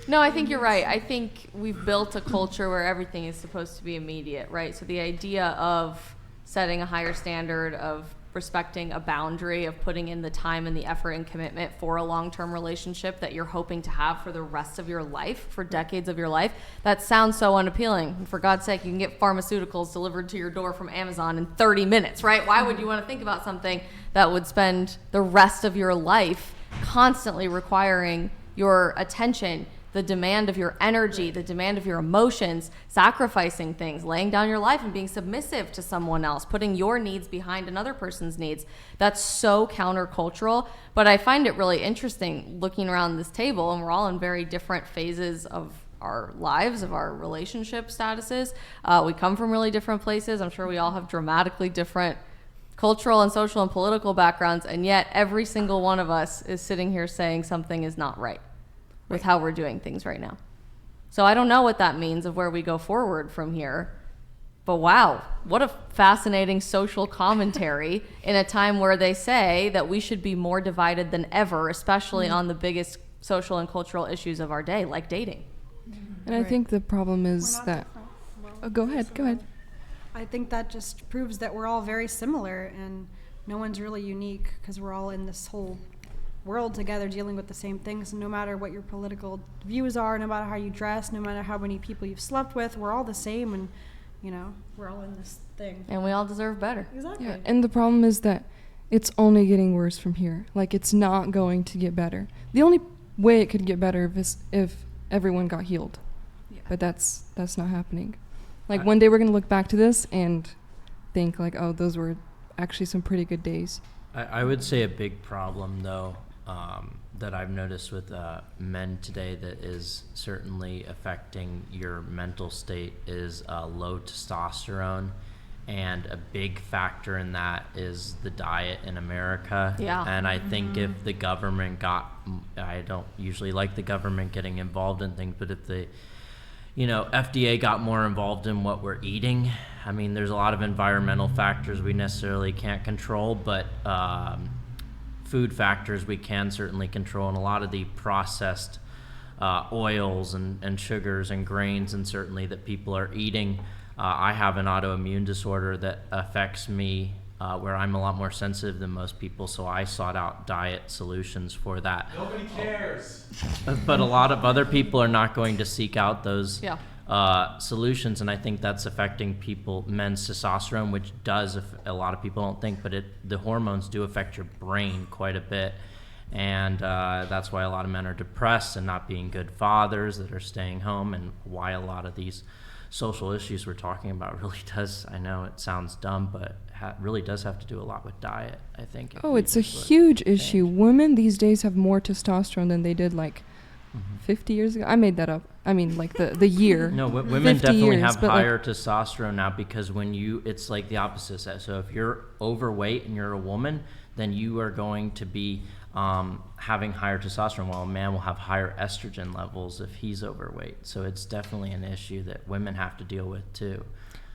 No, I think you're right. I think we've built a culture where everything is supposed to be immediate, right? So the idea of setting a higher standard, of respecting a boundary, of putting in the time and the effort and commitment for a long-term relationship that you're hoping to have for the rest of your life, for decades of your life, that sounds so unappealing. And for God's sake, you can get pharmaceuticals delivered to your door from Amazon in 30 minutes, right? Why would you want to think about something that would spend the rest of your life constantly requiring your attention, the demand of your energy, the demand of your emotions, sacrificing things, laying down your life and being submissive to someone else, putting your needs behind another person's needs? That's so countercultural. But I find it really interesting looking around this table, and we're all in very different phases of our lives, of our relationship statuses. We come from really different places. I'm sure we all have dramatically different cultural and social and political backgrounds, and yet every single one of us is sitting here saying something is not right with how we're doing things right now. So I don't know what that means of where we go forward from here, but wow, what a fascinating social commentary in a time where they say that we should be more divided than ever, especially on the biggest social and cultural issues of our day, like dating. And I think the problem is that... Oh, go ahead. I think that just proves that we're all very similar, and no one's really unique because we're all in this whole world together dealing with the same things. No matter what your political views are, no matter how you dress, no matter how many people you've slept with, we're all the same, and we're all in this thing. And we all deserve better. Exactly. Yeah, and the problem is that it's only getting worse from here. Like, it's not going to get better. The only way it could get better is if everyone got healed. Yeah. But that's not happening. Like, one day we're going to look back to this and think, like, oh, those were actually some pretty good days. I would say a big problem, though, that I've noticed with men today that is certainly affecting your mental state is low testosterone. And a big factor in that is the diet in America. Yeah. And I think if the government I don't usually like the government getting involved in things, but if the FDA got more involved in what we're eating. I mean, there's a lot of environmental factors we necessarily can't control, but food factors we can certainly control, and a lot of the processed oils and sugars and grains, and certainly that people are eating. I have an autoimmune disorder that affects me where I'm a lot more sensitive than most people, so I sought out diet solutions for that. Nobody cares. But a lot of other people are not going to seek out those solutions, and I think that's affecting men's testosterone, which does, a lot of people don't think, but the hormones do affect your brain quite a bit, and that's why a lot of men are depressed and not being good fathers, that are staying home, and why a lot of these social issues we're talking about really does, I know it sounds dumb, but really does have to do a lot with diet, I think. Oh, it's a huge issue. Women these days have more testosterone than they did 50 years ago. I made that up. I mean, like the year. No, women definitely have but higher testosterone now, because it's like the opposite. So if you're overweight and you're a woman, then you are going to be having higher testosterone, while a man will have higher estrogen levels if he's overweight. So it's definitely an issue that women have to deal with too.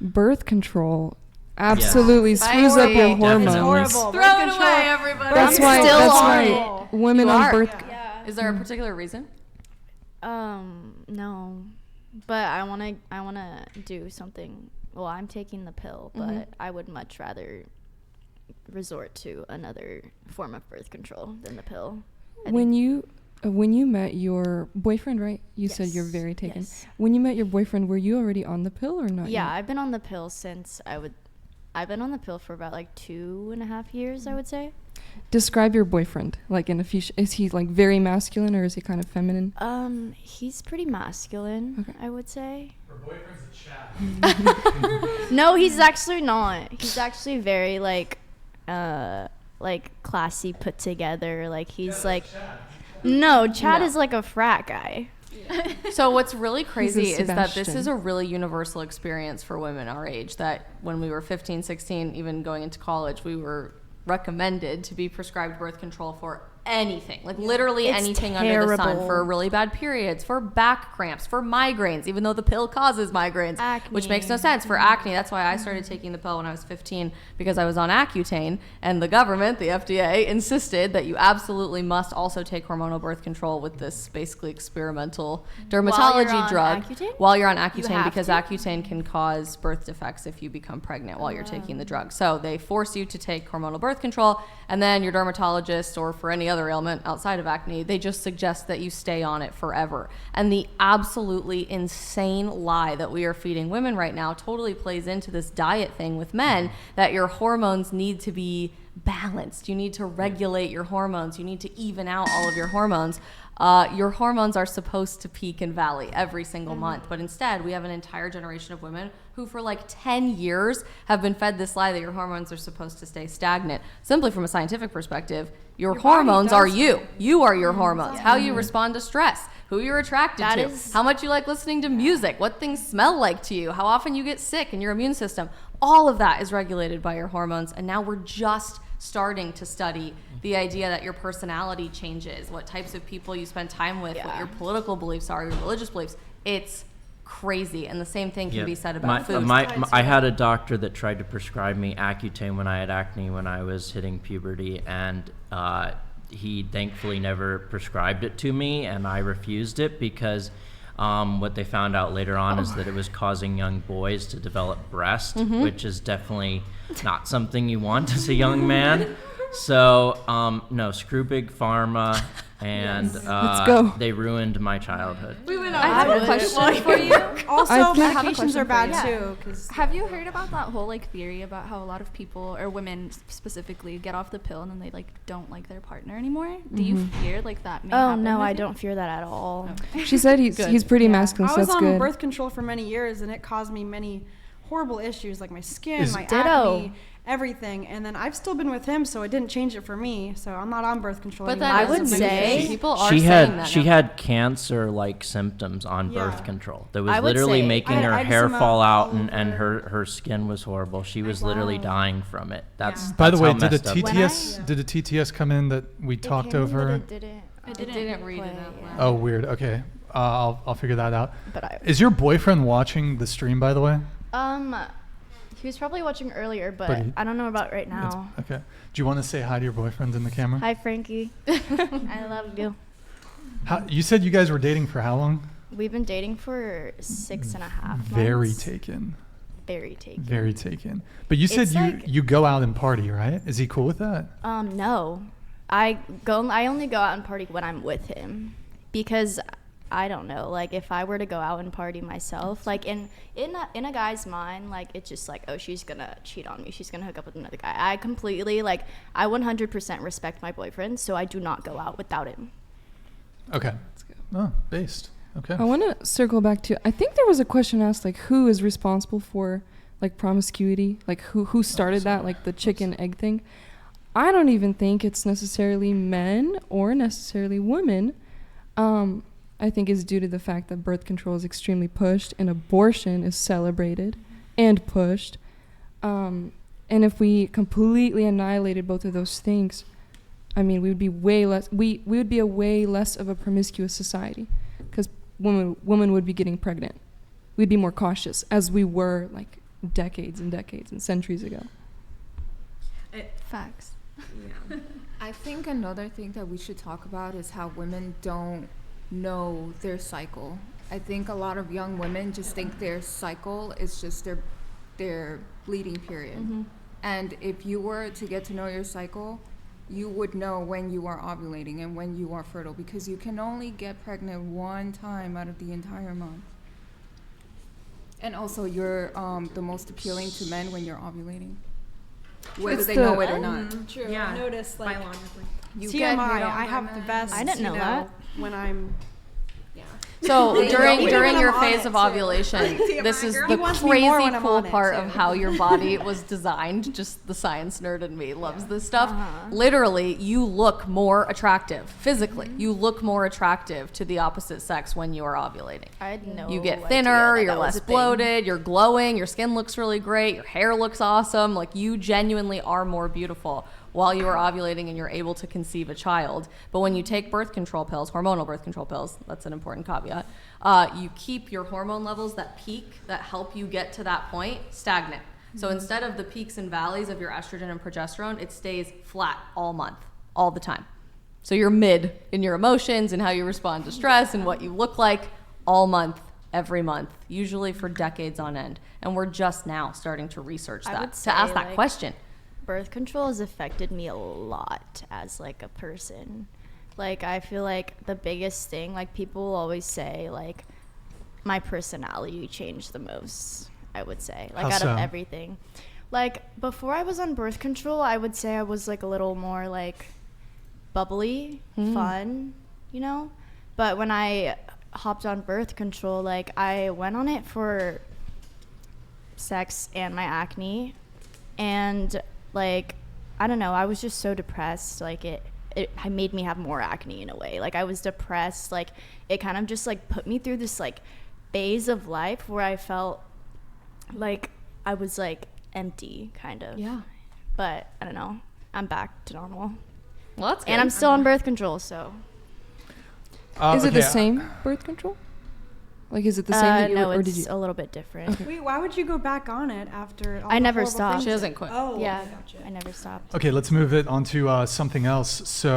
Birth control absolutely screws up your hormones. It's horrible. Throw it away, everybody. That's why women on birth. Yeah. Is there a particular reason? No, but I wanna do something. Well, I'm taking the pill, but I would much rather resort to another form of birth control than the pill. When you met your boyfriend, right? You said you're very taken. Yes. When you met your boyfriend, were you already on the pill or not? Yeah, yet? I've been on the pill since I've been on the pill for about 2.5 years, I would say. Describe your boyfriend. Like, in a few. Is he very masculine, or is he kind of feminine? He's pretty masculine, Okay. I would say. Her boyfriend's a Chad. No, he's actually not. He's actually very classy, put together. He's no, Chad is like a frat guy. So what's really crazy is that this Sebastian. is a really universal experience for women our age, that when we were 15, 16, even going into college, we were recommended to be prescribed birth control for anything, like literally It's anything under the sun, terrible. for really bad periods, for back cramps, for migraines, even though the pill causes migraines, which makes no sense. For acne, that's why I started taking the pill when I was 15, because I was on Accutane, and the government, the FDA, insisted that you absolutely must also take hormonal birth control with this basically experimental dermatology on drug Accutane? while you're on You Accutane, have because to? Accutane can cause birth defects if you become pregnant while you're taking the drug. So they force you to take hormonal birth control, and then your dermatologist, or for any other ailment outside of acne, they just suggest that you stay on it forever. And the absolutely insane lie that we are feeding women right now totally plays into this diet thing with men, that your hormones need to be balanced. You need to regulate your hormones. You need to even out all of your hormones. Your hormones are supposed to peak and valley every single month, but instead we have an entire generation of women who for like 10 years have been fed this lie that your hormones are supposed to stay stagnant. Simply from a scientific perspective, your hormones body are does you. You are your hormones. How you respond to stress, who you're attracted That to, is- how much you like listening to music, what things smell like to you, how often you get sick, and your immune system. All of that is regulated by your hormones, and now we're just starting to study the idea that your personality changes, what types of people you spend time with, what Yeah. your political beliefs are, your religious beliefs. It's crazy, and the same thing can be said about food. I had a doctor that tried to prescribe me Accutane when I had acne when I was hitting puberty, and he thankfully never prescribed it to me, and I refused it because what they found out later on is that it was causing young boys to develop breast, which is definitely not something you want as a young man. So, no, screw Big Pharma, and Let's go. they ruined my childhood. I have a question for you. Also, I think- medications are bad you. too. 'Cause Have you heard about that whole like theory about how a lot of people or women specifically get off the pill and then they like don't like their partner anymore? Do you fear like that may Oh happen no, with I you? don't fear that at all. She said he's pretty Yeah. masculine, I so was that's on good. birth control for many years, and it caused me many horrible issues, like my skin, Is- my Ditto. acne, everything. And then I've still been with him, so it didn't change it for me. So I'm not on birth control But anymore. that I is would a big say- thing. People are She saying that had she now. had cancer like symptoms on birth Yeah. control that was I would literally say- making I had her hair eczema fall out, all and over. her skin was horrible. She was literally Wow. dying from it. That's By the that's way, how did a messed up it is. TTS did a TTS come in that we talked over? I didn't read it out loud. Oh, weird. Okay, I'll figure that out. But I Is your boyfriend watching the stream, by the way? he was probably watching earlier, but But he- I don't know about right It's- now. okay. Do you want to say hi to your boyfriend in the camera? Hi Frankie. I love you. You said you guys were dating for how long? We've been dating for 6.5 Very months. taken. Very taken. Very taken. But you said It's you like- you go out and party, right? Is he cool with that? No. I only go out and party when I'm with him, because I don't know, like if I were to go out and party myself, like in a guy's mind, like it's just like, oh, she's gonna cheat on me, she's gonna hook up with another guy. I completely, like, I 100% respect my boyfriend, so I do not go out without him. Okay. Oh, based. Okay. I want to circle back to, I think there was a question asked, like, who is responsible for, like, promiscuity? Like, who started that, like, the chicken egg thing? I don't even think it's necessarily men or necessarily women. I think is due to the fact that birth control is extremely pushed and abortion is celebrated and pushed. And if we completely annihilated both of those things, I mean, we would be way less. We would be a way less of a promiscuous society, because women would be getting pregnant. We'd be more cautious, as we were like decades and decades and centuries ago. Facts. Yeah. I think another thing that we should talk about is how women don't know their cycle. I think a lot of young women just think their cycle is just their bleeding period. Mm-hmm. And if you were to get to know your cycle, you would know when you are ovulating and when you are fertile, because you can only get pregnant one time out of the entire month. And also, you're the most appealing to men when you're ovulating, whether It's they the- know it or not. True. Yeah. I noticed, like, Biologically. You TMI, get hit on I by have the men. best. I didn't know that. When I'm. So They during don't during even your I'm on phase it, of too. ovulation, this is He the wants me crazy more when I'm cool on it, part too. of how your body was designed. Just the science nerd in me loves this stuff. Uh-huh. Literally, you look more attractive physically. You look more attractive to the opposite sex when you are ovulating. I had no You get idea thinner, that you're that was less a thing. bloated, you're glowing, your skin looks really great, your hair looks awesome. Like, you genuinely are more beautiful while you are ovulating and you're able to conceive a child. But when you take birth control pills, hormonal birth control pills, that's an important caveat, you keep your hormone levels that peak, that help you get to that point, stagnant. So instead of the peaks and valleys of your estrogen and progesterone, it stays flat all month, all the time. So you're mid in your emotions and how you respond to stress and what you look like all month, every month, usually for decades on end. And we're just now starting to research I that, would to say, ask that like, question. Birth control has affected me a lot as like a person. Like I feel like the biggest thing, like people will always say like my personality changed the most, I would say, like How out so? of everything. Like before I was on birth control, I would say I was like a little more like bubbly, fun, you know? But when I hopped on birth control, like I went on it for sex and my acne, and like I don't know, I was just so depressed. Like it made me have more acne in a way. Like I was depressed. Like it kind of just like put me through this like phase of life where I felt like I was like empty, kind of. Yeah. But I don't know, I'm back to normal, Well, that's good. and I'm still on birth control. So Is it the Okay, same birth control? Like, is it the same that you no, were, or did it's you? a little bit different. Wait, why would you go back on it after all I the never horrible stopped. things She that- doesn't quit. Oh, Yeah, okay, gotcha. I never stopped. Okay, let's move it on to something else. So